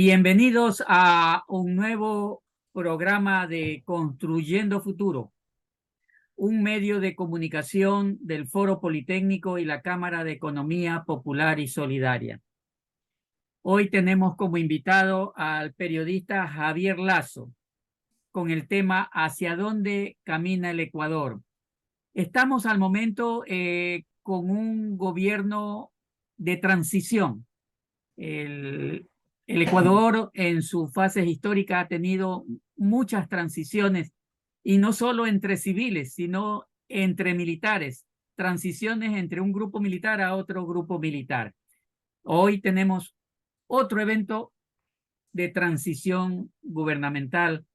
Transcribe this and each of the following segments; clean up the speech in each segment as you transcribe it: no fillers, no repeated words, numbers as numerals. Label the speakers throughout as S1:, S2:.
S1: Bienvenidos a un nuevo programa de Construyendo Futuro, un medio de comunicación del Foro Politécnico y la Cámara de Economía Popular y Solidaria. Hoy tenemos como invitado al periodista Javier Lazo con el tema ¿Hacia dónde camina el Ecuador? Estamos al momento con un gobierno de transición. El, el Ecuador en sus fases históricas ha tenido muchas transiciones y no solo entre civiles, sino entre militares, transiciones entre un grupo militar a otro grupo militar. Hoy tenemos otro evento de transición gubernamental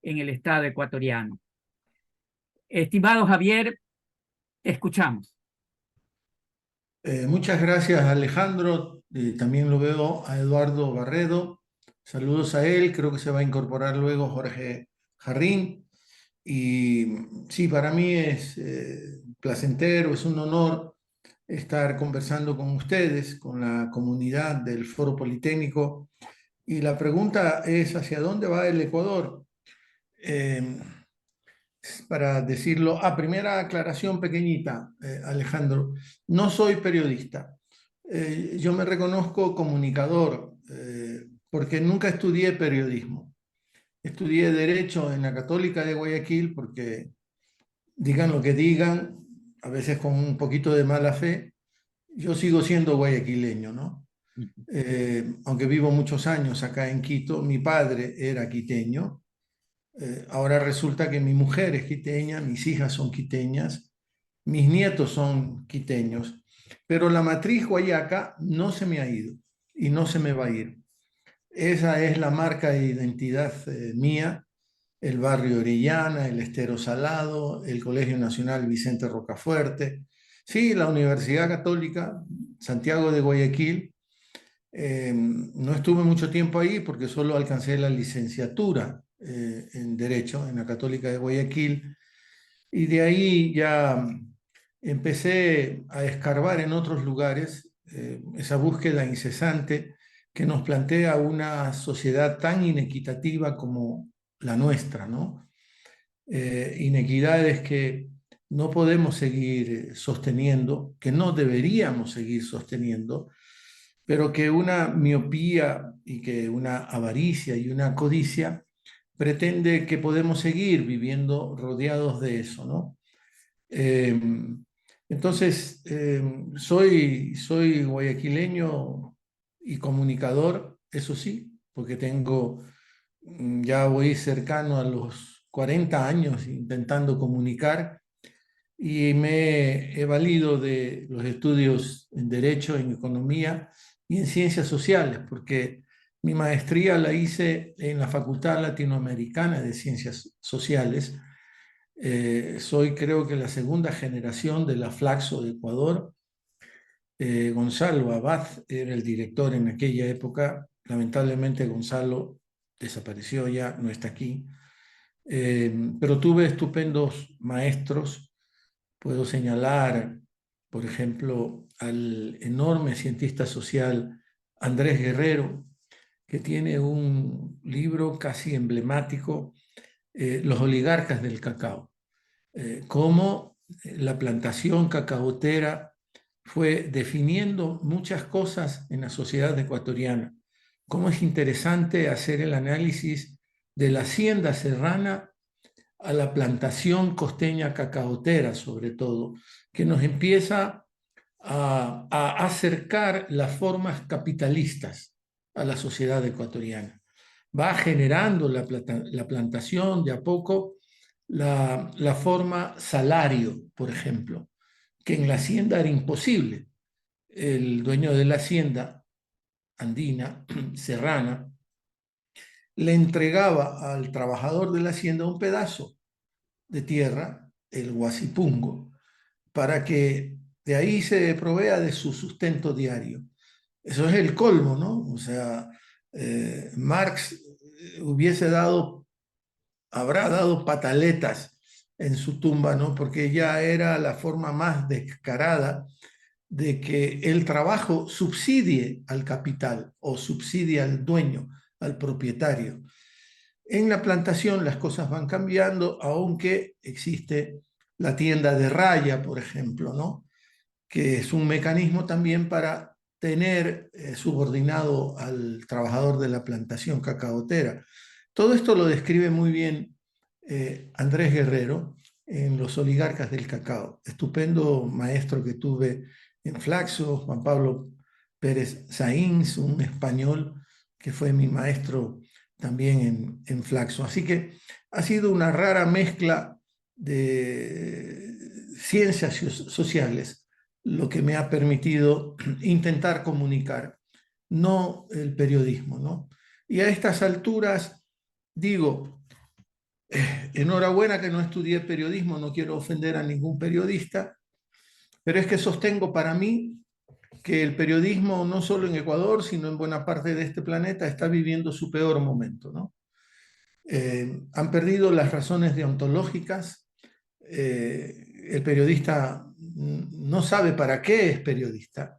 S1: en el Estado ecuatoriano. Estimado Javier, escuchamos.
S2: Muchas gracias, Alejandro. También lo veo a Eduardo Barredo. Saludos a él. Creo que se va a incorporar luego Jorge Jarrín. Y sí, para mí es placentero, es un honor estar conversando con ustedes, con la comunidad del Foro Politécnico. Y la pregunta es, ¿hacia dónde va el Ecuador? Eh, para decirlo. Primera aclaración pequeñita, Alejandro. No soy periodista. Yo me reconozco comunicador porque nunca estudié periodismo. Estudié Derecho en la Católica de Guayaquil porque, digan lo que digan, a veces con un poquito de mala fe, yo sigo siendo guayaquileño, ¿no? Aunque vivo muchos años acá en Quito, mi padre era quiteño. Ahora resulta que mi mujer es quiteña, mis hijas son quiteñas, mis nietos son quiteños, pero la matriz guayaca no se me ha ido y no se me va a ir. Esa es la marca de identidad mía, el barrio Orellana, el Estero Salado, el Colegio Nacional Vicente Rocafuerte, sí, la Universidad Católica Santiago de Guayaquil. No estuve mucho tiempo ahí porque solo alcancé la licenciatura en Derecho en la Católica de Guayaquil y de ahí ya empecé a escarbar en otros lugares, esa búsqueda incesante que nos plantea una sociedad tan inequitativa como la nuestra, ¿no? Inequidades que no podemos seguir sosteniendo, que no deberíamos seguir sosteniendo, pero que una miopía y que una avaricia y una codicia pretende que podemos seguir viviendo rodeados de eso, ¿no? Eh, soy guayaquileño y comunicador, eso sí, porque ya voy cercano a los 40 años intentando comunicar y me he valido de los estudios en Derecho, en Economía y en Ciencias Sociales, porque mi maestría la hice en la Facultad Latinoamericana de Ciencias Sociales. Soy creo que la segunda generación de la Flaxo de Ecuador. Gonzalo Abad era el director en aquella época. Lamentablemente Gonzalo desapareció ya, no está aquí. Pero tuve estupendos maestros. Puedo señalar, por ejemplo, al enorme cientista social Andrés Guerrero, que tiene un libro casi emblemático, Los oligarcas del cacao, cómo la plantación cacaotera fue definiendo muchas cosas en la sociedad ecuatoriana. Cómo es interesante hacer el análisis de la hacienda serrana a la plantación costeña cacaotera, sobre todo, que nos empieza a acercar las formas capitalistas a la sociedad ecuatoriana. Va generando la plantación de a poco la forma salario, por ejemplo, que en la hacienda era imposible. El dueño de la hacienda andina, serrana, le entregaba al trabajador de la hacienda un pedazo de tierra, el Huasipungo, para que de ahí se provea de su sustento diario. Eso es el colmo, ¿no? O sea, Marx habrá dado pataletas en su tumba, ¿no? Porque ya era la forma más descarada de que el trabajo subsidie al capital o subsidie al dueño, al propietario. En la plantación las cosas van cambiando, aunque existe la tienda de raya, por ejemplo, ¿no? Que es un mecanismo también para tener subordinado al trabajador de la plantación cacaotera. Todo esto lo describe muy bien Andrés Guerrero en Los oligarcas del cacao. Estupendo maestro que tuve en Flaxo, Juan Pablo Pérez Sainz, un español que fue mi maestro también en Flaxo. Así que ha sido una rara mezcla de ciencias sociales lo que me ha permitido intentar comunicar, no el periodismo, ¿no? Y a estas alturas digo, enhorabuena que no estudié periodismo, no quiero ofender a ningún periodista, pero es que sostengo para mí que el periodismo, no solo en Ecuador, sino en buena parte de este planeta, está viviendo su peor momento, ¿no? Han perdido las razones deontológicas, el periodista no sabe para qué es periodista,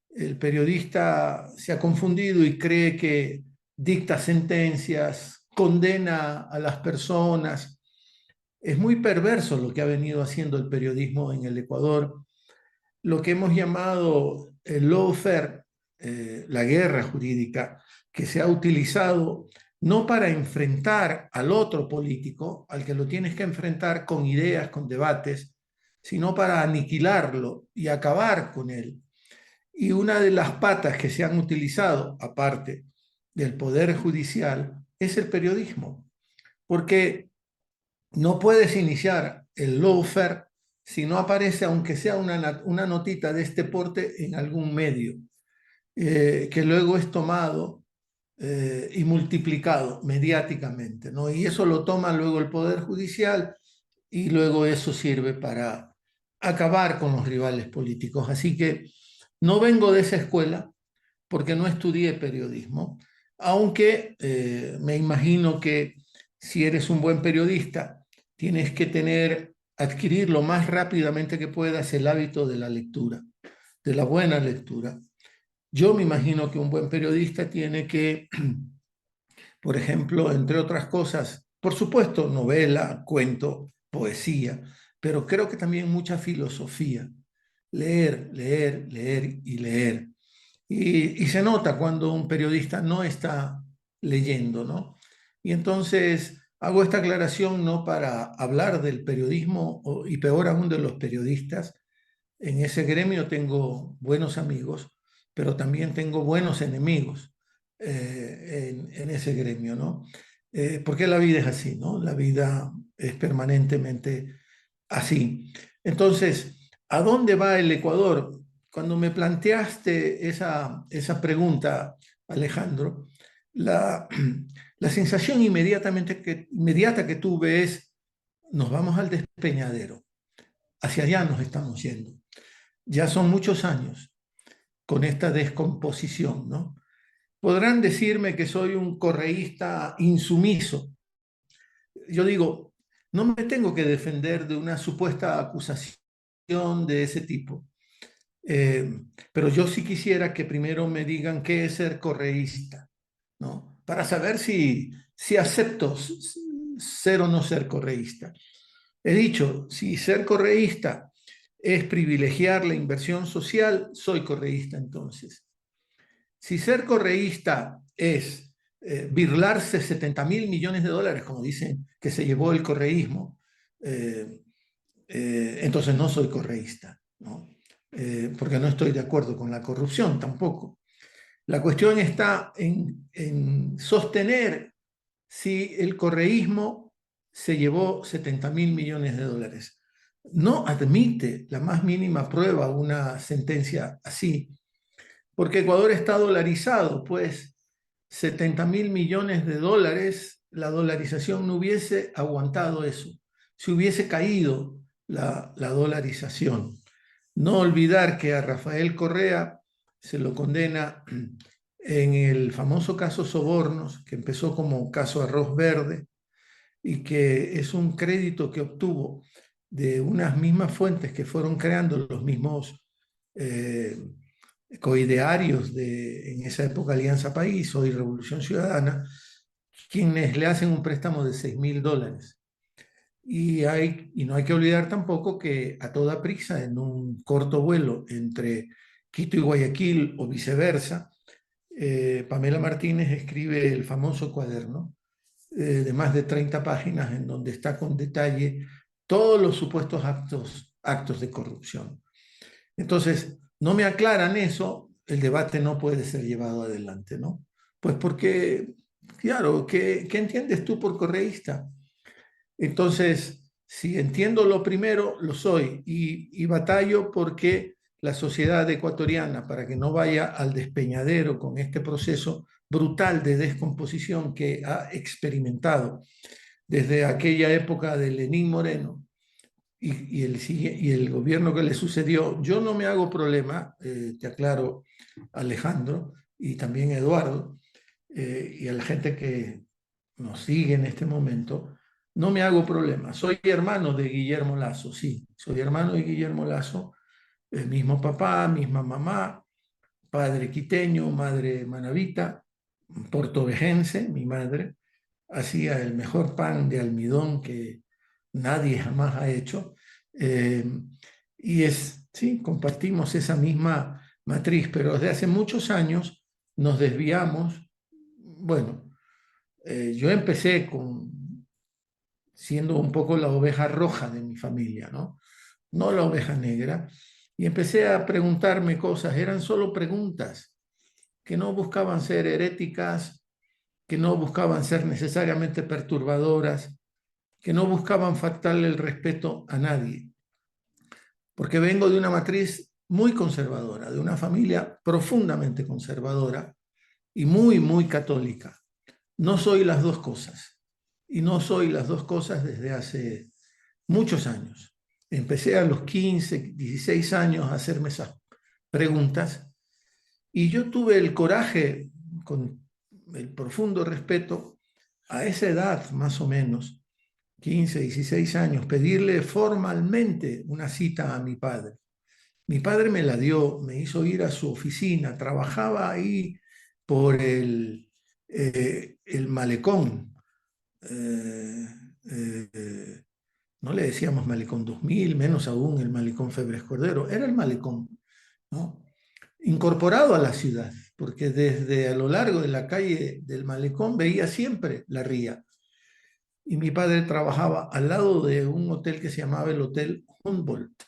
S2: el periodista se ha confundido y cree que dicta sentencias, condena a las personas. Es muy perverso lo que ha venido haciendo el periodismo en el Ecuador, lo que hemos llamado el lawfare, la guerra jurídica, que se ha utilizado no para enfrentar al otro político, al que lo tienes que enfrentar con ideas, con debates, sino para aniquilarlo y acabar con él. Y una de las patas que se han utilizado, aparte del poder judicial, es el periodismo, porque no puedes iniciar el lawfare si no aparece, aunque sea una notita de este porte, en algún medio, que luego es tomado y multiplicado mediáticamente, ¿no? Y eso lo toma luego el Poder Judicial y luego eso sirve para acabar con los rivales políticos. Así que no vengo de esa escuela porque no estudié periodismo, aunque me imagino que si eres un buen periodista, tienes que adquirir lo más rápidamente que puedas el hábito de la lectura, de la buena lectura. Yo me imagino que un buen periodista tiene que, por ejemplo, entre otras cosas, por supuesto, novela, cuento, poesía, pero creo que también mucha filosofía. Leer, leer, leer y leer. Y se nota cuando un periodista no está leyendo, ¿no? Y entonces hago esta aclaración no para hablar del periodismo y peor aún de los periodistas. En ese gremio tengo buenos amigos, pero también tengo buenos enemigos en ese gremio, ¿no? Porque la vida es así, ¿no? La vida es permanentemente así. Entonces, ¿a dónde va el Ecuador? Cuando me planteaste esa pregunta, Alejandro, la, la sensación inmediata que tuve es, nos vamos al despeñadero, hacia allá nos estamos yendo. Ya son muchos años con esta descomposición, ¿no? Podrán decirme que soy un correísta insumiso. Yo digo, no me tengo que defender de una supuesta acusación de ese tipo. Pero yo sí quisiera que primero me digan qué es ser correísta, ¿no? Para saber si acepto ser o no ser correísta. He dicho, si ser correísta es privilegiar la inversión social, soy correísta entonces. Si ser correísta es birlarse 70.000 millones de dólares, como dicen que se llevó el correísmo, entonces no soy correísta, ¿no? Porque no estoy de acuerdo con la corrupción tampoco. La cuestión está en sostener si el correísmo se llevó 70.000 millones de dólares. No admite la más mínima prueba una sentencia así, porque Ecuador está dolarizado, pues 70.000 millones de dólares, la dolarización no hubiese aguantado eso, se hubiese caído la dolarización. No olvidar que a Rafael Correa se lo condena en el famoso caso Sobornos, que empezó como caso Arroz Verde, y que es un crédito que obtuvo de unas mismas fuentes que fueron creando los mismos coidearios de, en esa época, Alianza País, hoy Revolución Ciudadana, quienes le hacen un préstamo de $6.000. Y no hay que olvidar tampoco que a toda prisa, en un corto vuelo entre Quito y Guayaquil o viceversa, Pamela Martínez escribe el famoso cuaderno de más de 30 páginas en donde está con detalle todos los supuestos actos de corrupción. Entonces, no me aclaran eso, el debate no puede ser llevado adelante, ¿no? Pues porque, claro, ¿qué entiendes tú por correísta? Entonces, si entiendo lo primero, lo soy y batallo porque la sociedad ecuatoriana, para que no vaya al despeñadero con este proceso brutal de descomposición que ha experimentado desde aquella época de Lenín Moreno y el gobierno que le sucedió, yo no me hago problema, te aclaro, Alejandro, y también Eduardo, y a la gente que nos sigue en este momento, no me hago problema. Soy hermano de Guillermo Lasso, sí, soy hermano de Guillermo Lasso, el mismo papá, misma mamá, padre quiteño, madre manabita, portovejense, mi madre, hacía el mejor pan de almidón que nadie jamás ha hecho. Eh, sí, compartimos esa misma matriz, pero desde hace muchos años nos desviamos. Bueno, yo empecé siendo un poco la oveja roja de mi familia, ¿no? No la oveja negra, y empecé a preguntarme cosas, eran solo preguntas que no buscaban ser heréticas, que no buscaban ser necesariamente perturbadoras, que no buscaban faltarle el respeto a nadie, porque vengo de una matriz muy conservadora, de una familia profundamente conservadora y muy, muy católica. No soy las dos cosas, y no soy las dos cosas desde hace muchos años. Empecé a los 15, 16 años a hacerme esas preguntas y yo tuve el coraje, con el profundo respeto, a esa edad más o menos, 15, 16 años, pedirle formalmente una cita a mi padre. Mi padre me la dio, me hizo ir a su oficina, trabajaba ahí por el malecón. Eh, eh, no le decíamos Malecón 2000, menos aún el Malecón Febres Cordero, era el malecón, ¿no? Incorporado a la ciudad, porque desde a lo largo de la calle del malecón veía siempre la ría. Y mi padre trabajaba al lado de un hotel que se llamaba el Hotel Humboldt,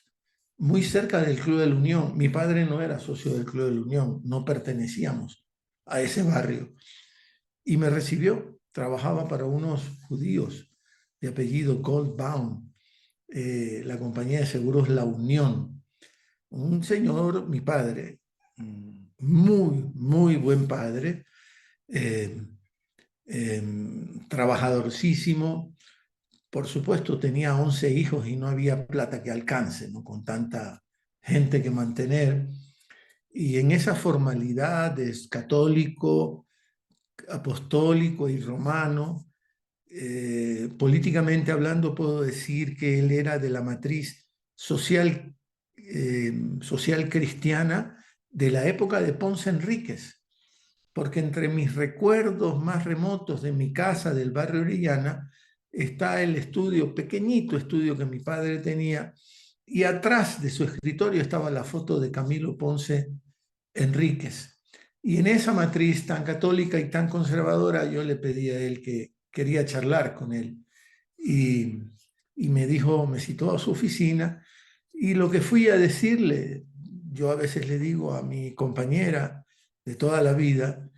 S2: muy cerca del Club de la Unión. Mi padre no era socio del Club de la Unión, no pertenecíamos a ese barrio. Y me recibió, trabajaba para unos judíos de apellido Goldbaum, la compañía de seguros La Unión. Un señor, mi padre, muy, muy buen padre, eh, trabajadorcísimo. Por supuesto, tenía 11 hijos y no había plata que alcance, ¿no? Con tanta gente que mantener. Y en esa formalidad de católico, apostólico y romano, políticamente hablando, puedo decir que él era de la matriz social cristiana de la época de Ponce Enríquez, porque entre mis recuerdos más remotos de mi casa del barrio Orellana está el estudio, pequeñito estudio que mi padre tenía, y atrás de su escritorio estaba la foto de Camilo Ponce Enríquez. Y en esa matriz tan católica y tan conservadora, yo le pedí a él que quería charlar con él. Y, y me dijo, me citó a su oficina, y lo que fui a decirle, yo a veces le digo a mi compañera de toda la vida,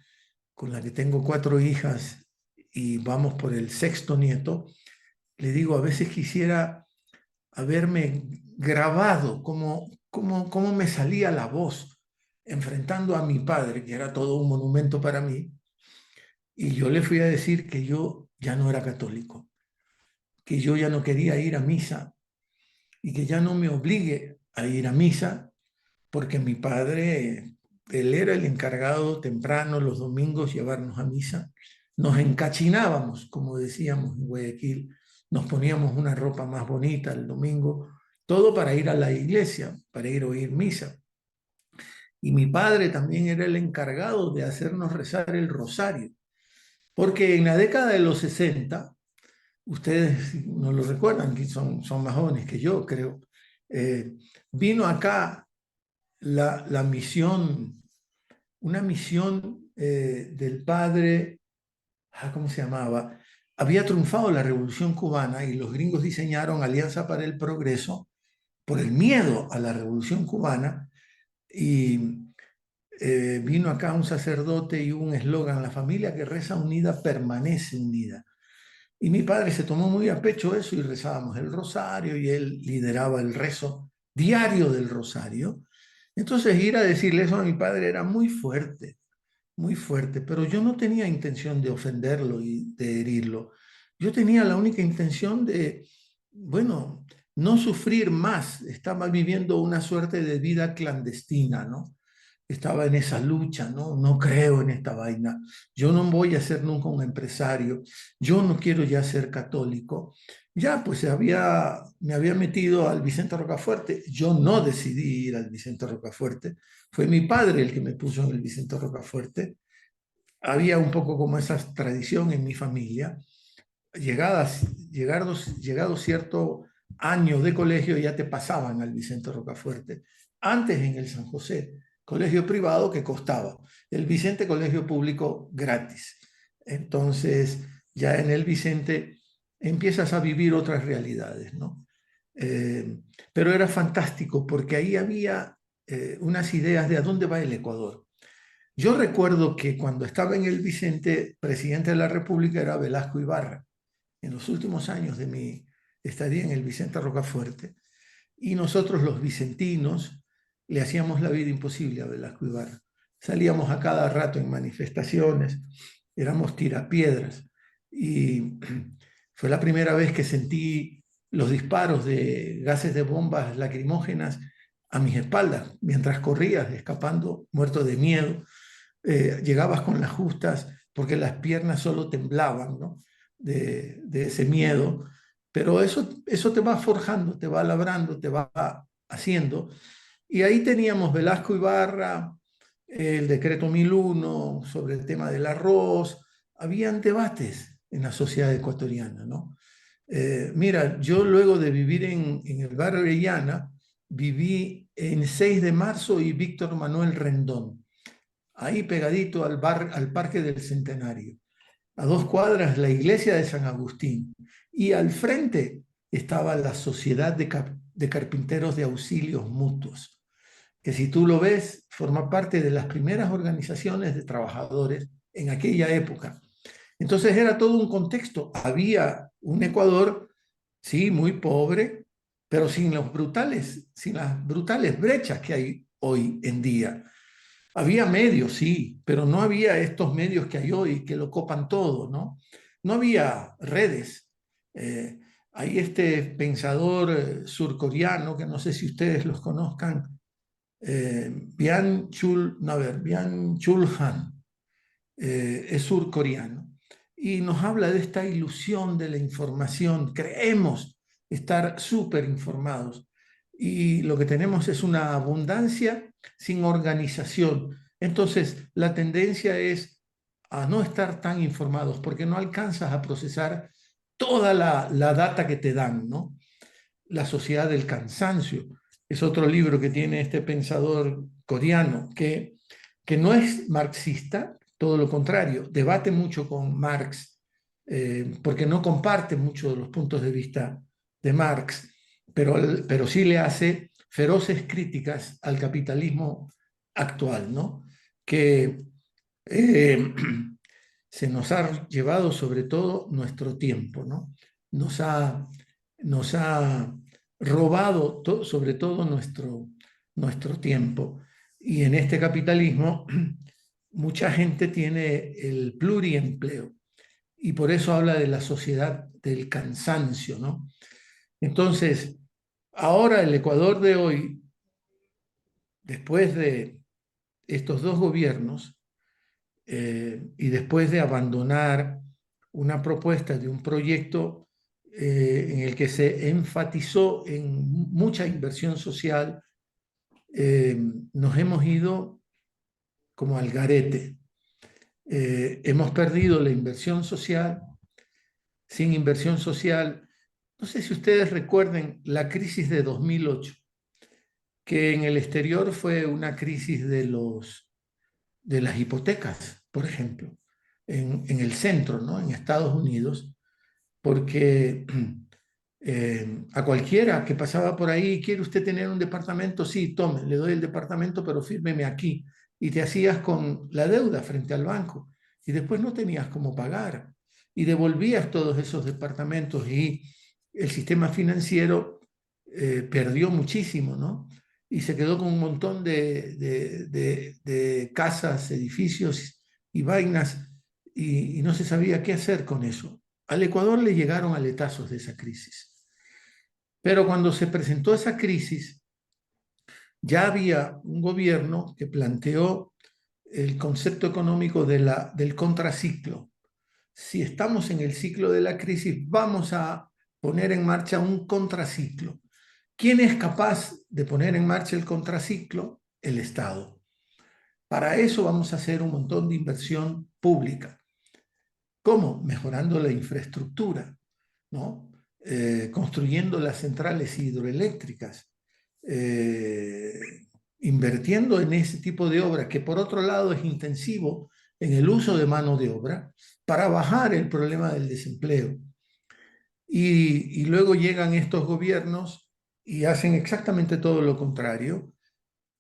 S2: con la que tengo 4 hijas y vamos por el 6º nieto, le digo, a veces quisiera haberme grabado cómo me salía la voz enfrentando a mi padre, que era todo un monumento para mí, y yo le fui a decir que yo ya no era católico, que yo ya no quería ir a misa y que ya no me obligue a ir a misa, porque mi padre, él era el encargado temprano los domingos llevarnos a misa. Nos encachinábamos, como decíamos en Guayaquil, nos poníamos una ropa más bonita el domingo, todo para ir a la iglesia, para ir a oír misa. Y mi padre también era el encargado de hacernos rezar el rosario, porque en la década de los 60, ustedes no lo recuerdan, que son más jóvenes que yo, creo, eh, vino acá la misión, una misión del padre, ¿cómo se llamaba? Había triunfado la Revolución Cubana y los gringos diseñaron Alianza para el Progreso por el miedo a la Revolución Cubana y vino acá un sacerdote y un eslogan: la familia que reza unida permanece unida. Y mi padre se tomó muy a pecho eso y rezábamos el rosario y él lideraba el rezo diario del rosario. Entonces ir a decirle eso a mi padre era muy fuerte, pero yo no tenía intención de ofenderlo y de herirlo. Yo tenía la única intención de, bueno, no sufrir más. Estaba viviendo una suerte de vida clandestina, ¿no? Estaba en esa lucha, ¿no? No creo en esta vaina. Yo no voy a ser nunca un empresario. Yo no quiero ya ser católico. Ya, pues me había metido al Vicente Rocafuerte. Yo no decidí ir al Vicente Rocafuerte. Fue mi padre el que me puso en el Vicente Rocafuerte. Había un poco como esa tradición en mi familia. Llegado cierto año de colegio, ya te pasaban al Vicente Rocafuerte. Antes en el San José, colegio privado que costaba. El Vicente, colegio público gratis. Entonces, ya en el Vicente empiezas a vivir otras realidades, ¿no? Eh, pero era fantástico porque ahí había unas ideas de a dónde va el Ecuador. Yo recuerdo que cuando estaba en el Vicente, presidente de la República era Velasco Ibarra, en los últimos años de mi estadía en el Vicente Rocafuerte, y nosotros los vicentinos le hacíamos la vida imposible a Velasco Ibarra. Salíamos a cada rato en manifestaciones, éramos tirapiedras, y fue la primera vez que sentí los disparos de gases de bombas lacrimógenas a mis espaldas, mientras corrías, escapando, muerto de miedo. Llegabas con las justas porque las piernas solo temblaban, ¿no? De ese miedo, pero eso te va forjando, te va labrando, te va haciendo. Y ahí teníamos Velasco Ibarra, el decreto 1001 sobre el tema del arroz. Habían debates en la sociedad ecuatoriana, ¿no? Mira, yo luego de vivir en el barrio Orellana, viví en 6 de marzo y Víctor Manuel Rendón, ahí pegadito al Parque del Centenario. A 2 cuadras la iglesia de San Agustín y al frente estaba la Sociedad de Carpinteros de Auxilios Mutuos, que si tú lo ves, forma parte de las primeras organizaciones de trabajadores en aquella época. Entonces era todo un contexto. Había un Ecuador, sí, muy pobre, pero sin sin las brutales brechas que hay hoy en día. Había medios, sí, pero no había estos medios que hay hoy que lo copan todo, ¿no? No había redes. Eh, Hay este pensador surcoreano, que no sé si ustedes los conozcan, Byung-Chul Han, es surcoreano, y nos habla de esta ilusión de la información. Creemos estar súper informados y lo que tenemos es una abundancia sin organización. Entonces, la tendencia es a no estar tan informados porque no alcanzas a procesar toda la data que te dan, ¿no? La sociedad del cansancio es otro libro que tiene este pensador coreano que no es marxista, todo lo contrario, debate mucho con Marx, porque no comparte mucho de los puntos de vista de Marx, pero sí le hace feroces críticas al capitalismo actual, ¿no? Que eh, se nos ha llevado sobre todo nuestro tiempo, ¿no? Nos ha, nos ha robado sobre todo nuestro tiempo. Y en este capitalismo mucha gente tiene el pluriempleo y por eso habla de la sociedad del cansancio, ¿no? Entonces, ahora el Ecuador de hoy, después de estos dos gobiernos, y después de abandonar una propuesta de un proyecto en el que se enfatizó en mucha inversión social, nos hemos ido como al garete. Hemos perdido la inversión social. Sin inversión social, no sé si ustedes recuerden la crisis de 2008, que en el exterior fue una crisis de las hipotecas, por ejemplo, en el centro, ¿no? En Estados Unidos, porque a cualquiera que pasaba por ahí, ¿quiere usted tener un departamento? Sí, tome, le doy el departamento, pero fírmeme aquí. Y te hacías con la deuda frente al banco y después no tenías cómo pagar y devolvías todos esos departamentos y el sistema financiero perdió muchísimo, ¿no? Y se quedó con un montón de casas, edificios y vainas y no se sabía qué hacer con eso. Al Ecuador le llegaron aletazos de esa crisis. Pero cuando se presentó esa crisis, ya había un gobierno que planteó el concepto económico del contraciclo. Si estamos en el ciclo de la crisis, vamos a poner en marcha un contraciclo. ¿Quién es capaz de poner en marcha el contraciclo? El Estado. Para eso vamos a hacer un montón de inversión pública. ¿Cómo? Mejorando la infraestructura, ¿no? Construyendo las centrales hidroeléctricas, eh, invirtiendo en ese tipo de obra, que por otro lado es intensivo en el uso de mano de obra, para bajar el problema del desempleo. Y luego llegan estos gobiernos y hacen exactamente todo lo contrario.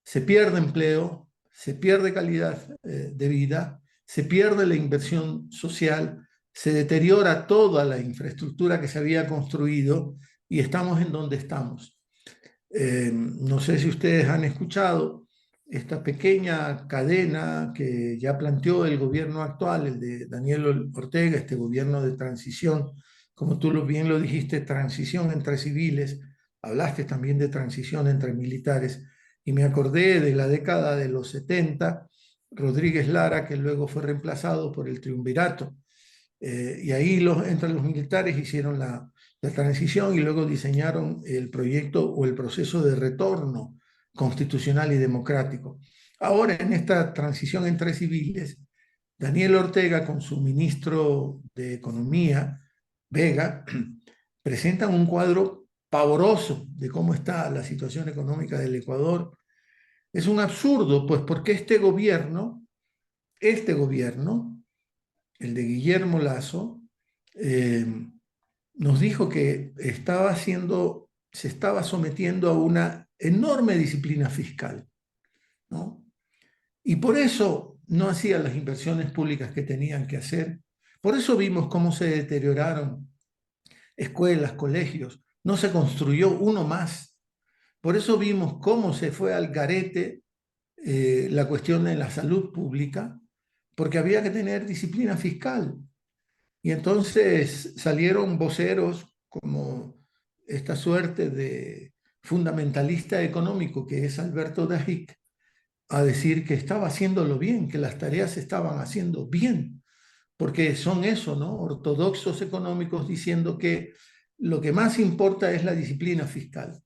S2: Se pierde empleo, se pierde calidad de vida, se pierde la inversión social, se deteriora toda la infraestructura que se había construido y estamos en donde estamos. No sé si ustedes han escuchado esta pequeña cadena que ya planteó el gobierno actual, el de Daniel Ortega, este gobierno de transición, como tú bien lo dijiste, transición entre civiles, hablaste también de transición entre militares, y me acordé de la década de los 70, Rodríguez Lara, que luego fue reemplazado por el triunvirato, y ahí entre los militares hicieron la transición y luego diseñaron el proyecto o el proceso de retorno constitucional y democrático. Ahora, en esta transición entre civiles, Daniel Ortega con su ministro de Economía, Vega, presentan un cuadro pavoroso de cómo está la situación económica del Ecuador. Es un absurdo, pues porque este gobierno, el de Guillermo Lasso, eh, nos dijo que se estaba sometiendo a una enorme disciplina fiscal, ¿no? Y por eso no hacía las inversiones públicas que tenían que hacer. Por eso vimos cómo se deterioraron escuelas, colegios, no se construyó uno más. Por eso vimos cómo se fue al garete la cuestión de la salud pública, porque había que tener disciplina fiscal. Y entonces salieron voceros como esta suerte de fundamentalista económico que es Alberto Dajic a decir que estaba haciéndolo bien, que las tareas se estaban haciendo bien, porque son eso, ¿no? Ortodoxos económicos diciendo que lo que más importa es la disciplina fiscal.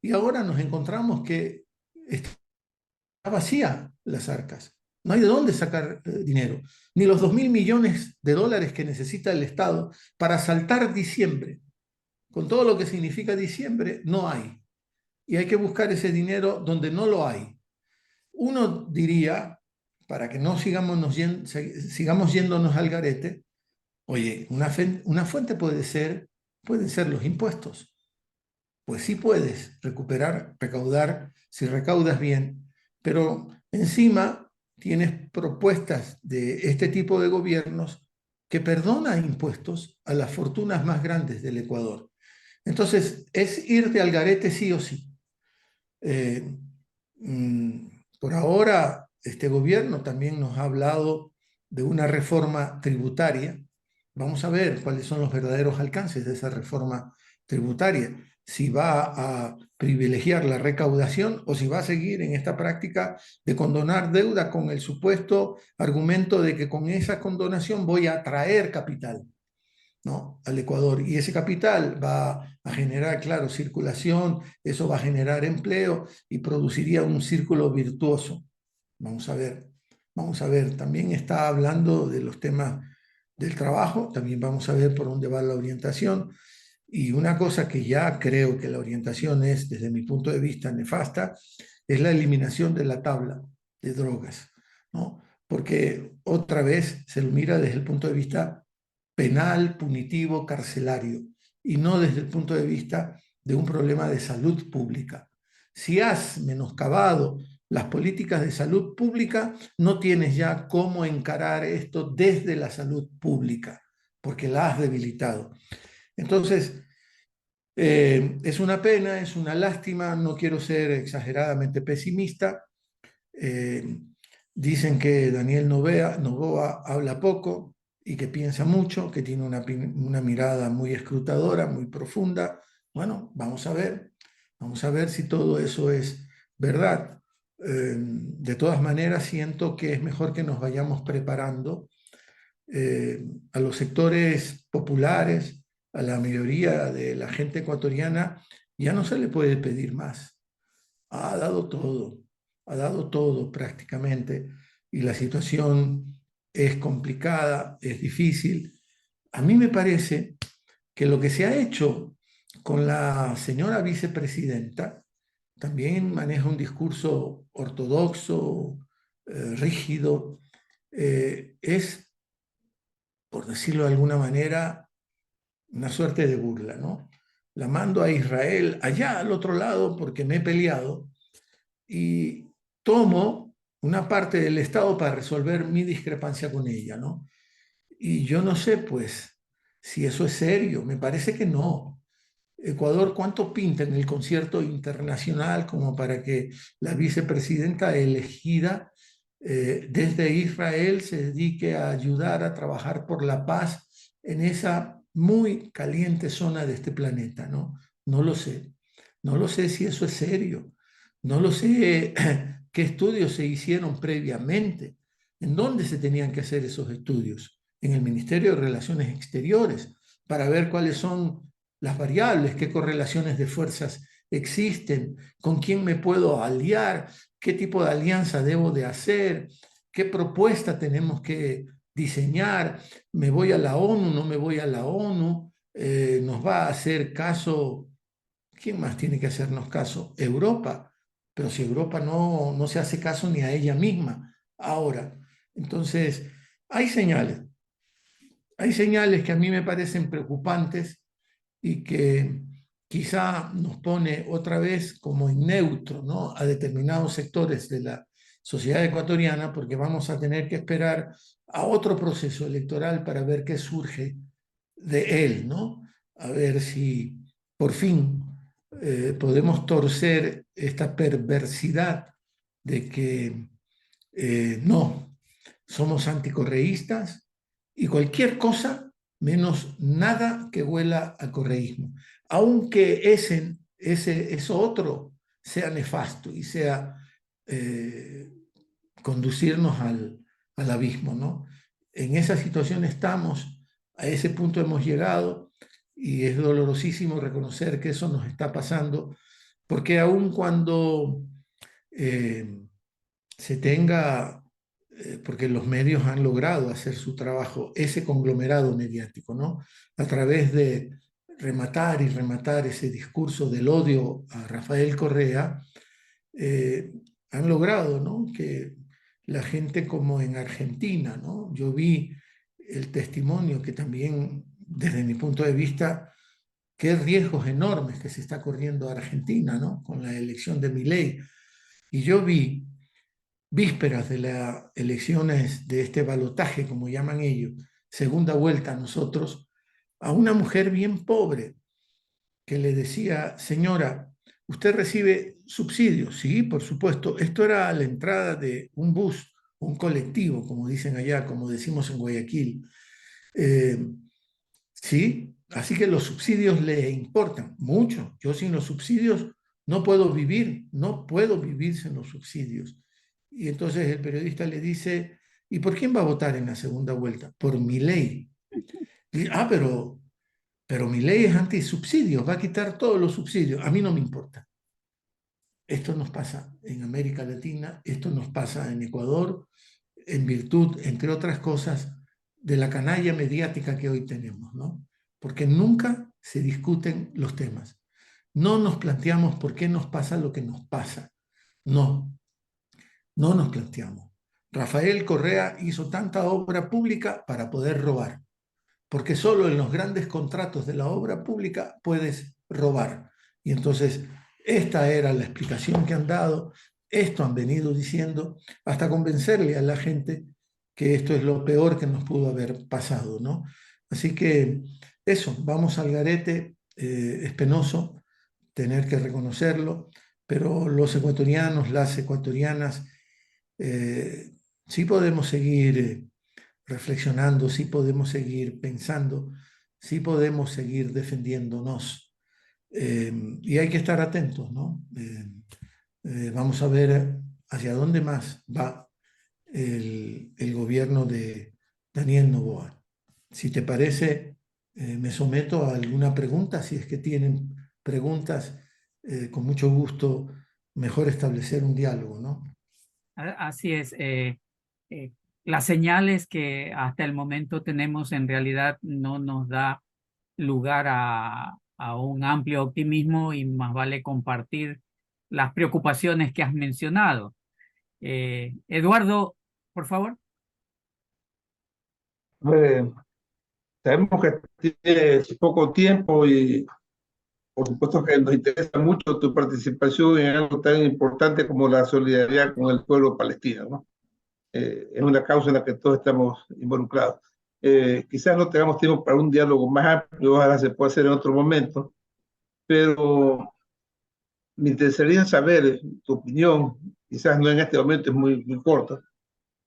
S2: Y ahora nos encontramos que está vacía las arcas. No hay de dónde sacar dinero. Ni los 2.000 millones de dólares que necesita el Estado para saltar diciembre. Con todo lo que significa diciembre, no hay. Y hay que buscar ese dinero donde no lo hay. Uno diría, para que no sigamos yéndonos al garete, oye, una fuente pueden ser los impuestos. Pues sí puedes recaudar, si recaudas bien, pero encima tienes propuestas de este tipo de gobiernos que perdona impuestos a las fortunas más grandes del Ecuador. Entonces, es irte al garete sí o sí. Eh, por ahora, este gobierno también nos ha hablado de una reforma tributaria. Vamos a ver cuáles son los verdaderos alcances de esa reforma tributaria. Si va a privilegiar la recaudación o si va a seguir en esta práctica de condonar deuda con el supuesto argumento de que con esa condonación voy a atraer capital. ¿no? Al Ecuador. Y ese capital va a generar, claro, circulación, eso va a generar empleo y produciría un círculo virtuoso. Vamos a ver, vamos a ver. También está hablando de los temas del trabajo, también vamos a ver por dónde va la orientación. Y una cosa que ya creo que la orientación es, desde mi punto de vista, nefasta, es la eliminación de la tabla de drogas, ¿no? Porque otra vez se lo mira desde el punto de vista penal, punitivo, carcelario, y no desde el punto de vista de un problema de salud pública. Si has menoscabado las políticas de salud pública, no tienes ya cómo encarar esto desde la salud pública, porque la has debilitado. Entonces, es una pena, es una lástima, no quiero ser exageradamente pesimista. Eh, Dicen que Daniel Noboa habla poco y que piensa mucho, que tiene una mirada muy escrutadora, muy profunda. Bueno, vamos a ver si todo eso es verdad. De todas maneras, siento que es mejor que nos vayamos preparando a los sectores populares, a la mayoría de la gente ecuatoriana, ya no se le puede pedir más. Ha ha dado todo prácticamente, y la situación es complicada, es difícil. A mí me parece que lo que se ha hecho con la señora vicepresidenta también maneja un discurso ortodoxo, rígido, es, por decirlo de alguna manera, una suerte de burla, ¿no? La mando a Israel allá al otro lado porque me he peleado y tomo una parte del Estado para resolver mi discrepancia con ella, ¿no? Y yo no sé, pues, si eso es serio, me parece que no. Ecuador, ¿cuánto pinta en el concierto internacional como para que la vicepresidenta elegida desde Israel se dedique a ayudar a trabajar por la paz en esa muy caliente zona de este planeta, ¿no? No lo sé. No lo sé si eso es serio. No lo sé qué estudios se hicieron previamente. ¿En dónde se tenían que hacer esos estudios? En el Ministerio de Relaciones Exteriores, para ver cuáles son las variables, qué correlaciones de fuerzas existen, con quién me puedo aliar, qué tipo de alianza debo de hacer, qué propuesta tenemos que diseñar, me voy a la ONU, no me voy a la ONU, nos va a hacer caso, ¿quién más tiene que hacernos caso? Europa, pero si Europa no se hace caso ni a ella misma ahora. Entonces, hay hay señales que a mí me parecen preocupantes y que quizá nos pone otra vez como en neutro, ¿no? A determinados sectores de la sociedad ecuatoriana, porque vamos a tener que esperar a otro proceso electoral para ver qué surge de él, ¿no? A ver si por fin podemos torcer esta perversidad de que no, somos anticorreístas y cualquier cosa menos nada que huela a correísmo, aunque eso otro sea nefasto y sea eh, conducirnos al abismo, ¿no? En esa situación estamos, a ese punto hemos llegado y es dolorosísimo reconocer que eso nos está pasando, porque aun cuando eh, se tenga, porque los medios han logrado hacer su trabajo, ese conglomerado mediático, ¿no? A través de rematar y rematar ese discurso del odio a Rafael Correa, eh, han logrado, ¿no? Que la gente como en Argentina, ¿no? Yo vi el testimonio que también, desde mi punto de vista, qué riesgos enormes que se está corriendo Argentina, ¿no? Con la elección de Milei. Y yo vi vísperas de las elecciones de este balotaje, como llaman ellos, segunda vuelta a nosotros, a una mujer bien pobre que le decía, señora, ¿usted recibe subsidios? Sí, por supuesto. Esto era a la entrada de un bus, un colectivo, como dicen allá, como decimos en Guayaquil. Eh, sí, así que los subsidios le importan mucho. Yo sin los subsidios no puedo vivir, no puedo vivir sin los subsidios. Y entonces el periodista le dice, ¿y por quién va a votar en la segunda vuelta? Por mi ley. pero mi ley es anti-subsidios, va a quitar todos los subsidios. A mí no me importa. Esto nos pasa en América Latina, esto nos pasa en Ecuador, en virtud, entre otras cosas, de la canalla mediática que hoy tenemos, ¿no? Porque nunca se discuten los temas. No nos planteamos por qué nos pasa lo que nos pasa. No, no nos planteamos. Rafael Correa hizo tanta obra pública para poder robar, porque solo en los grandes contratos de la obra pública puedes robar. Y entonces, esta era la explicación que han dado, esto han venido diciendo, hasta convencerle a la gente que esto es lo peor que nos pudo haber pasado, ¿no? Así que eso, vamos al garete, es penoso tener que reconocerlo, pero los ecuatorianos, las ecuatorianas, eh, sí podemos seguir reflexionando, sí podemos seguir pensando, sí podemos seguir defendiéndonos. Y hay que estar atentos, ¿no? Vamos a ver hacia dónde más va el gobierno de Daniel Noboa. Si te parece, me someto a alguna pregunta. Si es que tienen preguntas, con mucho gusto, mejor establecer un diálogo, ¿no?
S1: Así es. Eh, las señales que hasta el momento tenemos en realidad no nos da lugar a un amplio optimismo y más vale compartir las preocupaciones que has mencionado. Eduardo, por favor.
S3: Eh, Sabemos que tienes poco tiempo y por supuesto que nos interesa mucho tu participación en algo tan importante como la solidaridad con el pueblo palestino, ¿no? Es una causa en la que todos estamos involucrados. Quizás no tengamos tiempo para un diálogo más amplio, ojalá se pueda hacer en otro momento, pero me interesaría saber tu opinión, quizás no en este momento, es muy corta,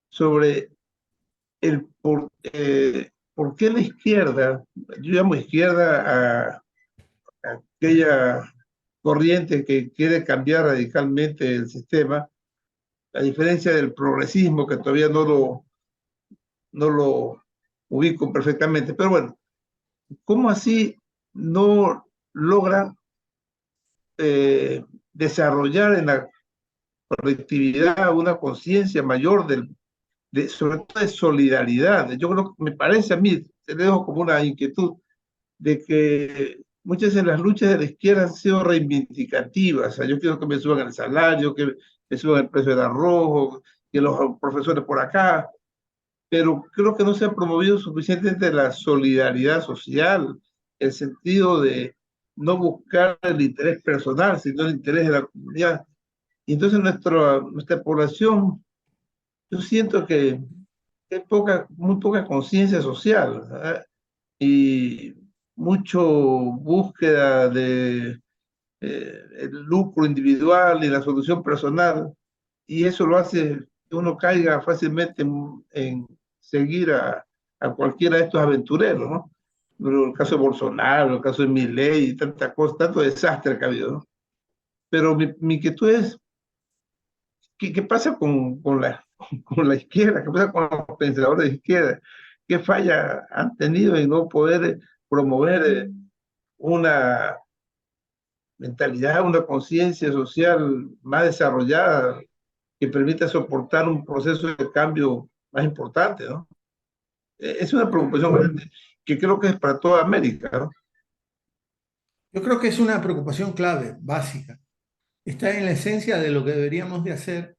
S3: sobre por qué la izquierda, yo llamo izquierda a aquella corriente que quiere cambiar radicalmente el sistema, a diferencia del progresismo que todavía no lo ubico perfectamente. Pero bueno, ¿cómo así no logra desarrollar en la colectividad una conciencia mayor sobre todo de solidaridad? Yo creo que me parece a mí, te dejo como una inquietud, de que muchas de las luchas de la izquierda han sido reivindicativas. O sea, yo quiero que me suban el salario, que me suban el precio del arroz, que los profesores por acá, pero creo que no se ha promovido suficientemente la solidaridad social, el sentido de no buscar el interés personal, sino el interés de la comunidad. Y entonces nuestra población, yo siento que hay muy poca conciencia social, ¿verdad? Y mucho búsqueda de el lucro individual y la solución personal, y eso lo hace que uno caiga fácilmente en seguir a cualquiera de estos aventureros, ¿no? Pero el caso de Bolsonaro, el caso de Milei, y tanta cosa, tanto desastre que ha habido, ¿no? Pero mi inquietud es, ¿qué pasa con la izquierda? ¿Qué pasa con los pensadores de izquierda? ¿Qué falla han tenido en no poder promover una mentalidad, una conciencia social más desarrollada que permita soportar un proceso de cambio más importante, ¿no? Es una preocupación grande que creo que es para toda América, ¿no?
S2: Yo creo que es una preocupación clave, básica. Está en la esencia de lo que deberíamos de hacer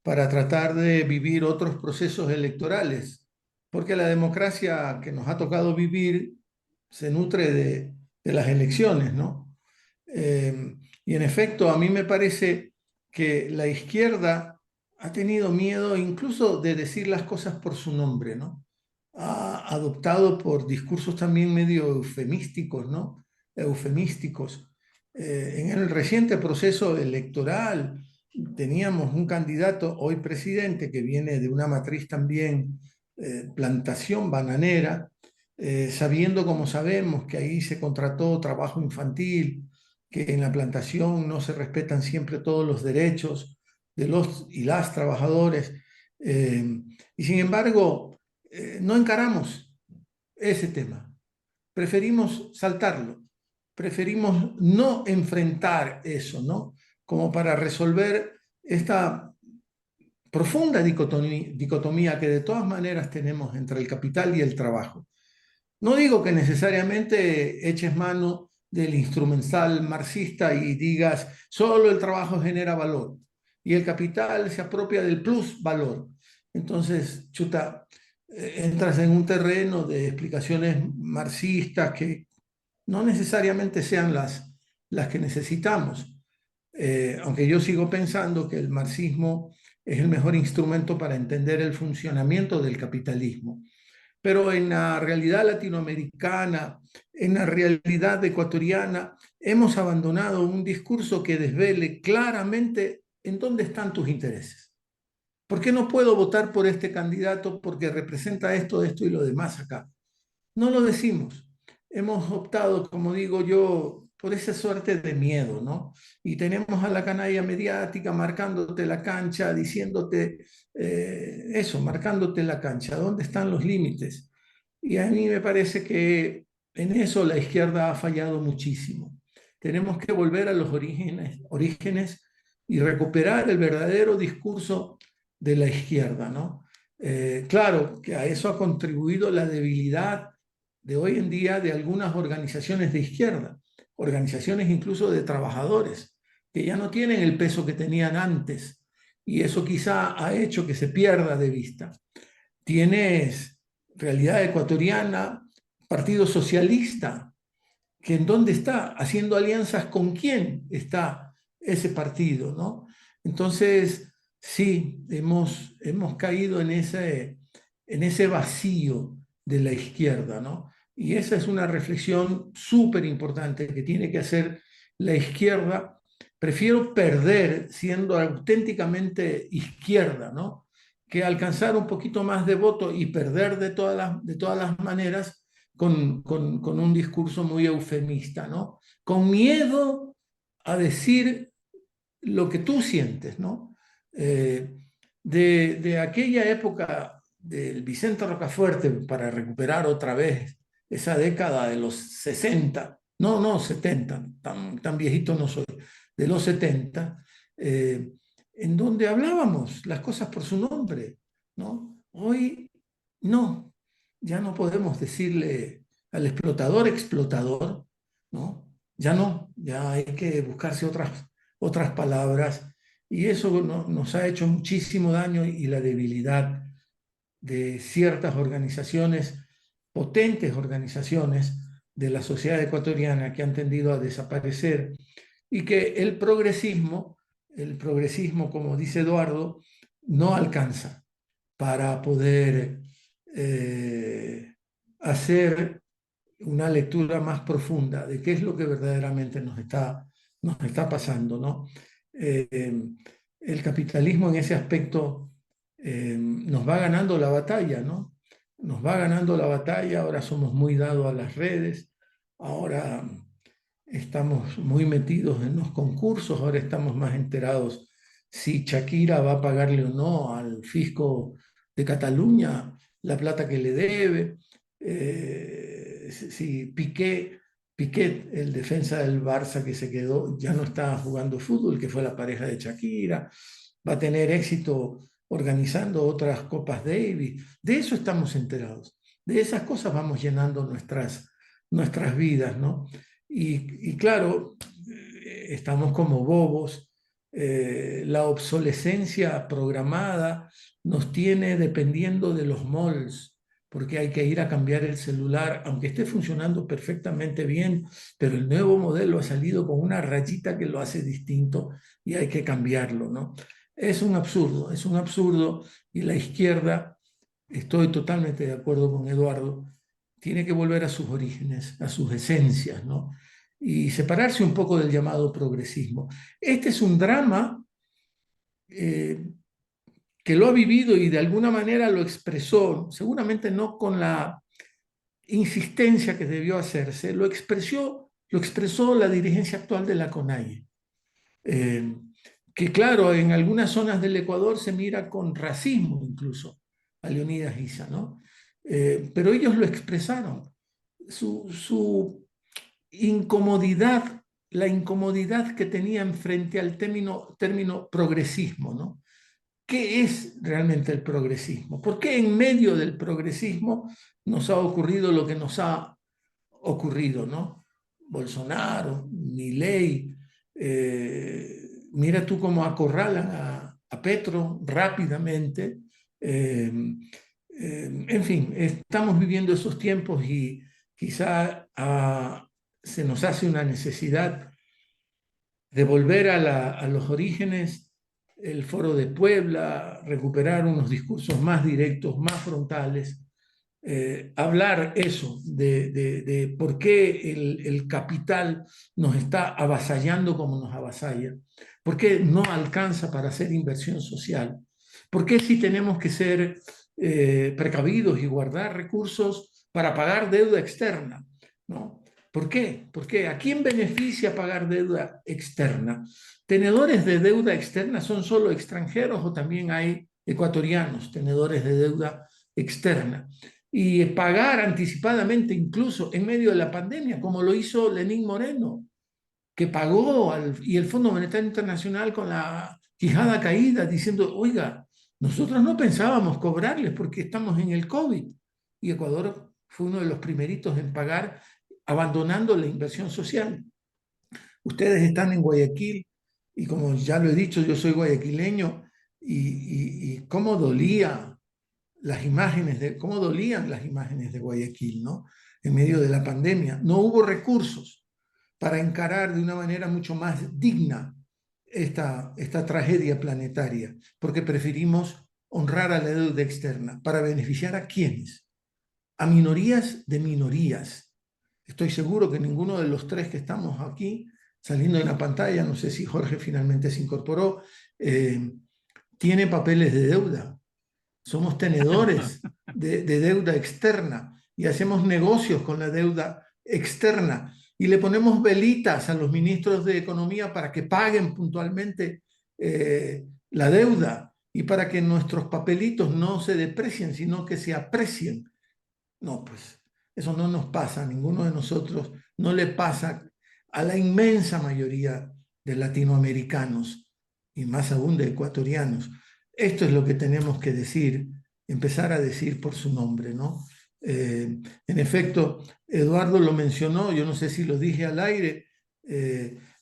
S2: para tratar de vivir otros procesos electorales, porque la democracia que nos ha tocado vivir se nutre de las elecciones, ¿no? Y en efecto, a mí me parece que la izquierda ha tenido miedo incluso de decir las cosas por su nombre, ¿no? Ha adoptado por discursos también medio eufemísticos, ¿no? Eufemísticos. En el reciente proceso electoral teníamos un candidato, hoy presidente, que viene de una matriz también plantación bananera, sabiendo como sabemos que ahí se contrató trabajo infantil, que en la plantación no se respetan siempre todos los derechos de los y las trabajadores. Y sin embargo, no encaramos ese tema. preferimos saltarlo, preferimos no enfrentar eso, ¿no? Como para resolver esta profunda dicotomía que de todas maneras tenemos entre el capital y el trabajo. No digo que necesariamente eches mano del instrumental marxista y digas solo el trabajo genera valor y el capital se apropia del plus valor. Entonces, chuta, entras en un terreno de explicaciones marxistas que no necesariamente sean las que necesitamos. Aunque yo sigo pensando que el marxismo es el mejor instrumento para entender el funcionamiento del capitalismo. Pero en la realidad latinoamericana, en la realidad ecuatoriana, hemos abandonado un discurso que desvele claramente en dónde están tus intereses. ¿Por qué no puedo votar por este candidato porque representa esto, esto y lo demás acá? No lo decimos. Hemos optado, como digo yo, por esa suerte de miedo, ¿no? Y tenemos a la canalla mediática marcándote la cancha, diciéndote eso, marcándote la cancha, ¿dónde están los límites? Y a mí me parece que en eso la izquierda ha fallado muchísimo. Tenemos que volver a los orígenes y recuperar el verdadero discurso de la izquierda, ¿no? Claro que a eso ha contribuido la debilidad de hoy en día de algunas organizaciones de izquierda, organizaciones incluso de trabajadores, que ya no tienen el peso que tenían antes, y eso quizá ha hecho que se pierda de vista. Tienes Realidad Ecuatoriana, Partido Socialista, que en dónde está, haciendo alianzas con quién está ese partido, ¿no? Entonces, sí, hemos caído en ese vacío de la izquierda, ¿no? Y esa es una reflexión súper importante que tiene que hacer la izquierda. Prefiero perder siendo auténticamente izquierda, ¿no? Que alcanzar un poquito más de voto y perder de todas las maneras con un discurso muy eufemista, ¿no? Con miedo a decir lo que tú sientes, ¿no? De aquella época del Vicente Rocafuerte, para recuperar otra vez esa década de los 60, no 70, tan viejito no soy, de los 70, en donde hablábamos las cosas por su nombre, ¿no? Hoy no, ya no podemos decirle al explotador, ¿no? Ya no, ya hay que buscarse otras palabras y eso nos ha hecho muchísimo daño y la debilidad de ciertas organizaciones, potentes organizaciones de la sociedad ecuatoriana que han tendido a desaparecer y que el progresismo, como dice Eduardo, no alcanza para poder hacer una lectura más profunda de qué es lo que verdaderamente nos está pasando, ¿no? El capitalismo en ese aspecto nos va ganando la batalla, ¿no? Nos va ganando la batalla, ahora somos muy dados a las redes, ahora estamos muy metidos en los concursos, ahora estamos más enterados si Shakira va a pagarle o no al fisco de Cataluña la plata que le debe, si Piqué, el defensa del Barça que se quedó, ya no está jugando fútbol, que fue la pareja de Shakira, va a tener éxito organizando otras Copas Davis. De eso estamos enterados. De esas cosas vamos llenando nuestras vidas, ¿no? Y claro, estamos como bobos. La obsolescencia programada nos tiene dependiendo de los malls, porque hay que ir a cambiar el celular, aunque esté funcionando perfectamente bien, pero el nuevo modelo ha salido con una rayita que lo hace distinto y hay que cambiarlo, ¿no? Es un absurdo y la izquierda, estoy totalmente de acuerdo con Eduardo, tiene que volver a sus orígenes, a sus esencias, ¿no? Y separarse un poco del llamado progresismo. Este es un drama que lo ha vivido y de alguna manera lo expresó, seguramente no con la insistencia que debió hacerse, lo expresó la dirigencia actual de la CONAIE. Que claro, en algunas zonas del Ecuador se mira con racismo incluso a Leonidas Issa, ¿no? Pero ellos lo expresaron. su incomodidad, la incomodidad que tenían frente al término progresismo, ¿no? ¿Qué es realmente el progresismo? ¿Por qué en medio del progresismo nos ha ocurrido lo que nos ha ocurrido, ¿no? Bolsonaro, Milei, mira tú cómo acorralan a Petro rápidamente. En fin, estamos viviendo esos tiempos y quizá se nos hace una necesidad de volver a los orígenes, el Foro de Puebla, recuperar unos discursos más directos, más frontales, hablar eso de por qué el capital nos está avasallando como nos avasalla, por qué no alcanza para hacer inversión social, por qué si tenemos que ser precavidos y guardar recursos para pagar deuda externa, ¿no? ¿Por qué? Porque ¿a quién beneficia pagar deuda externa? ¿Tenedores de deuda externa son solo extranjeros o también hay ecuatorianos tenedores de deuda externa? Y pagar anticipadamente, incluso en medio de la pandemia, como lo hizo Lenín Moreno, que pagó y el Fondo Monetario Internacional con la quijada caída, diciendo, oiga, nosotros no pensábamos cobrarles porque estamos en el COVID. Y Ecuador fue uno de los primeritos en pagar, abandonando la inversión social. Ustedes están en Guayaquil y como ya lo he dicho, yo soy guayaquileño y cómo dolían las imágenes de Guayaquil, ¿no? En medio de la pandemia. No hubo recursos para encarar de una manera mucho más digna esta tragedia planetaria, porque preferimos honrar a la deuda externa. ¿Para beneficiar a quiénes? A minorías de minorías. Estoy seguro que ninguno de los tres que estamos aquí, saliendo en la pantalla, no sé si Jorge finalmente se incorporó, tiene papeles de deuda. Somos tenedores de deuda externa y hacemos negocios con la deuda externa y le ponemos velitas a los ministros de Economía para que paguen puntualmente la deuda y para que nuestros papelitos no se deprecien, sino que se aprecien. No, pues eso no nos pasa, a ninguno de nosotros no le pasa a la inmensa mayoría de latinoamericanos y más aún de ecuatorianos. Esto es lo que tenemos que decir, empezar a decir por su nombre, ¿no? En efecto, Eduardo lo mencionó, yo no sé si lo dije al aire,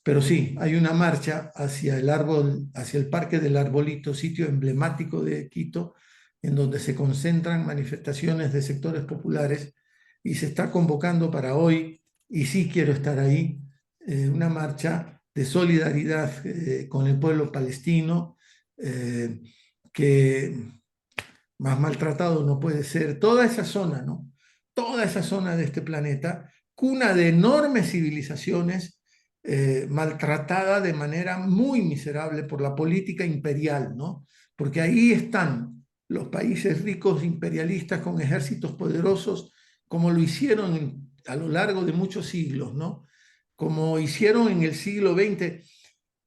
S2: pero sí, hay una marcha hacia el árbol, hacia el Parque del Arbolito, sitio emblemático de Quito, en donde se concentran manifestaciones de sectores populares y se está convocando para hoy, y sí quiero estar ahí, una marcha de solidaridad con el pueblo palestino, que más maltratado no puede ser. Toda esa zona, ¿no? Toda esa zona de este planeta, cuna de enormes civilizaciones, maltratada de manera muy miserable por la política imperial, ¿no? Porque ahí están los países ricos imperialistas con ejércitos poderosos, como lo hicieron a lo largo de muchos siglos, ¿no? Como hicieron en el siglo XX.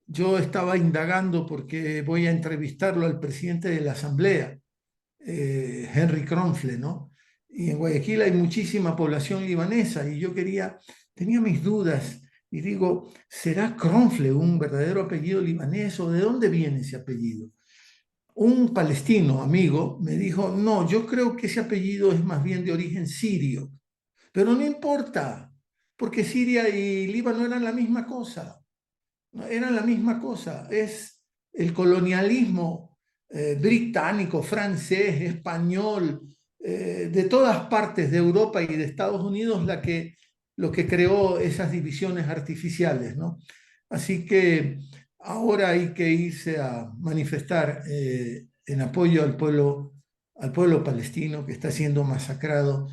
S2: Yo estaba indagando porque voy a entrevistarlo al presidente de la Asamblea, Henry Kronfle, ¿no? Y en Guayaquil hay muchísima población libanesa y yo tenía mis dudas y digo, ¿será Kronfle un verdadero apellido libanés o de dónde viene ese apellido? Un palestino amigo me dijo, no, yo creo que ese apellido es más bien de origen sirio, pero no importa, porque Siria y Líbano eran la misma cosa, ¿no? Eran la misma cosa, es el colonialismo británico, francés, español, de todas partes de Europa y de Estados Unidos lo que creó esas divisiones artificiales, ¿no? Así que ahora hay que irse a manifestar en apoyo al pueblo palestino que está siendo masacrado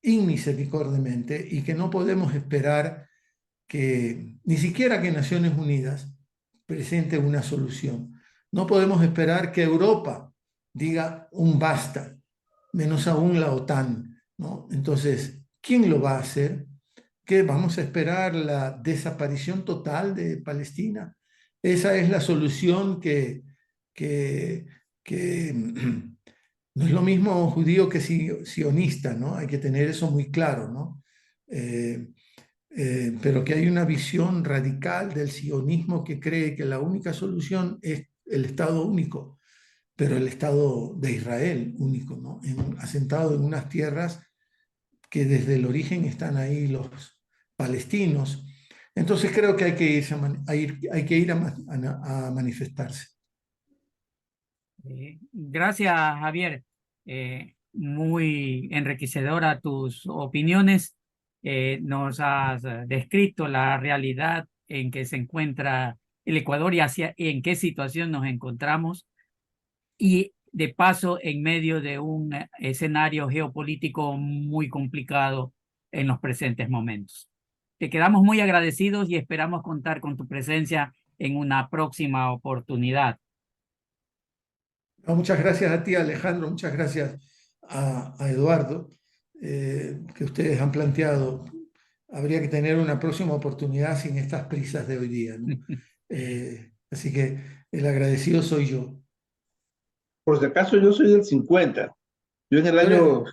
S2: inmisericordiamente y que no podemos esperar que ni siquiera que Naciones Unidas presente una solución. No podemos esperar que Europa diga un basta, menos aún la OTAN, ¿no? Entonces, ¿quién lo va a hacer? ¿Qué vamos a esperar la desaparición total de Palestina? Esa es la solución que no es lo mismo judío que sionista, ¿no? Hay que tener eso muy claro, ¿no? pero que hay una visión radical del sionismo que cree que la única solución es el Estado único, pero el Estado de Israel único, ¿no? Asentado en unas tierras que desde el origen están ahí los palestinos. Entonces creo que hay que ir a manifestarse.
S1: Gracias, Javier. Muy enriquecedora tus opiniones. Nos has descrito la realidad en que se encuentra el Ecuador y en qué situación nos encontramos. Y de paso, en medio de un escenario geopolítico muy complicado en los presentes momentos. Te quedamos muy agradecidos y esperamos contar con tu presencia en una próxima oportunidad.
S2: Muchas gracias a ti, Alejandro, muchas gracias a Eduardo, que ustedes han planteado. Habría que tener una próxima oportunidad sin estas prisas de hoy día, ¿no? Así que el agradecido soy yo.
S3: Por si acaso, yo soy del 50. Yo en el año,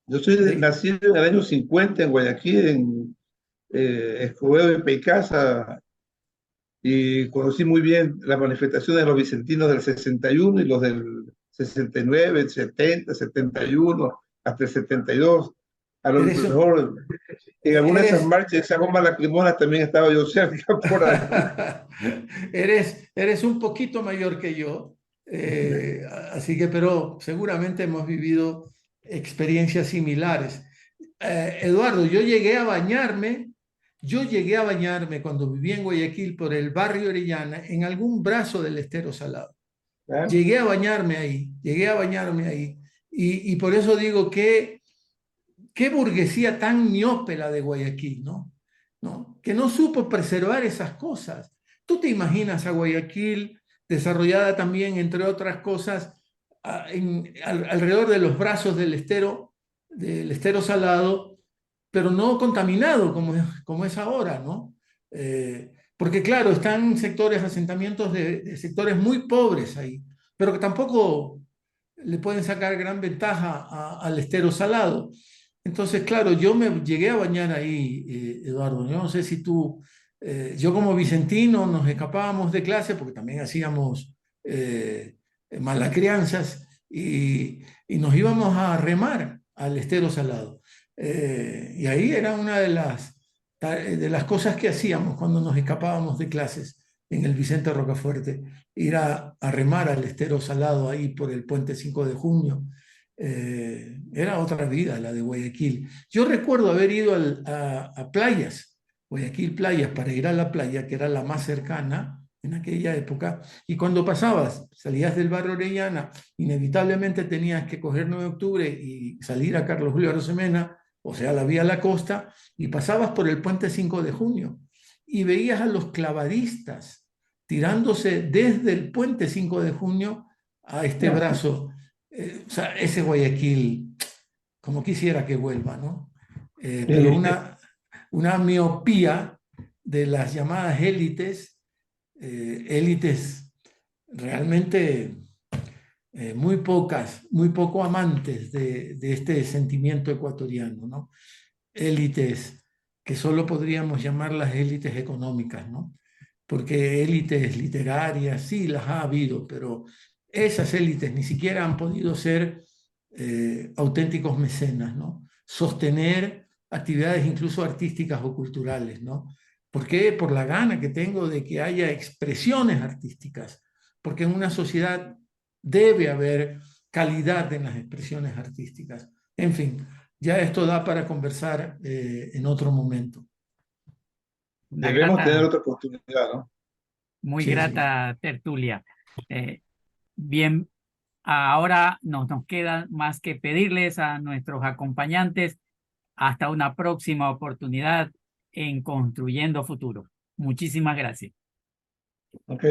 S3: yo soy nacido en el año 50 en Guayaquil, en Escobedo de Peicasa, y conocí muy bien las manifestaciones de los vicentinos del 61 y los del 69, 70, 71, hasta el 72. A lo mejor en alguna de esas marchas, esa bomba lacrimógena también estaba yo cerca por ahí.
S2: Eres un poquito mayor que yo, así que, pero seguramente hemos vivido experiencias similares. Eduardo, yo llegué a bañarme cuando vivía en Guayaquil por el barrio Orellana, en algún brazo del Estero Salado.
S3: ¿Ah?
S2: Llegué a bañarme ahí. Y por eso digo que qué burguesía tan miope la de Guayaquil, ¿no? Que no supo preservar esas cosas. ¿Tú te imaginas a Guayaquil desarrollada también, entre otras cosas, alrededor de los brazos del estero Salado, pero no contaminado como es ahora, ¿no? Porque claro, están asentamientos de sectores muy pobres ahí, pero que tampoco le pueden sacar gran ventaja al estero Salado. Entonces, claro, yo me llegué a bañar ahí, Eduardo. Yo no sé si tú, yo como vicentino nos escapábamos de clase porque también hacíamos malacrianzas y nos íbamos a remar al estero Salado. Y ahí era una de las cosas que hacíamos cuando nos escapábamos de clases en el Vicente Rocafuerte, ir a remar al estero Salado ahí por el puente 5 de junio. Era otra vida la de Guayaquil. Yo recuerdo haber ido a playas, Guayaquil Playas, para ir a la playa, que era la más cercana en aquella época, y cuando salías del barrio Orellana, inevitablemente tenías que coger 9 de octubre y salir a Carlos Julio Arosemena, o sea, la vía a la costa, y pasabas por el puente 5 de junio, y veías a los clavadistas tirándose desde el puente 5 de junio a este brazo. O sea, ese Guayaquil, como quisiera que vuelva, ¿no? Pero una miopía de las llamadas élites, élites realmente muy poco amantes de este sentimiento ecuatoriano, ¿no? Élites que solo podríamos llamar las élites económicas, ¿no? Porque élites literarias sí las ha habido, pero esas élites ni siquiera han podido ser auténticos mecenas, ¿no? Sostener actividades incluso artísticas o culturales, ¿no? ¿Por qué? Por la gana que tengo de que haya expresiones artísticas, porque en una sociedad debe haber calidad en las expresiones artísticas. En fin, ya esto da para conversar en otro momento.
S3: Debemos tener otra oportunidad, ¿no?
S1: Muy
S2: Sí,
S1: grata tertulia. Bien, ahora nos queda más que pedirles a nuestros acompañantes hasta una próxima oportunidad en Construyendo Futuro. Muchísimas gracias.
S3: Ok.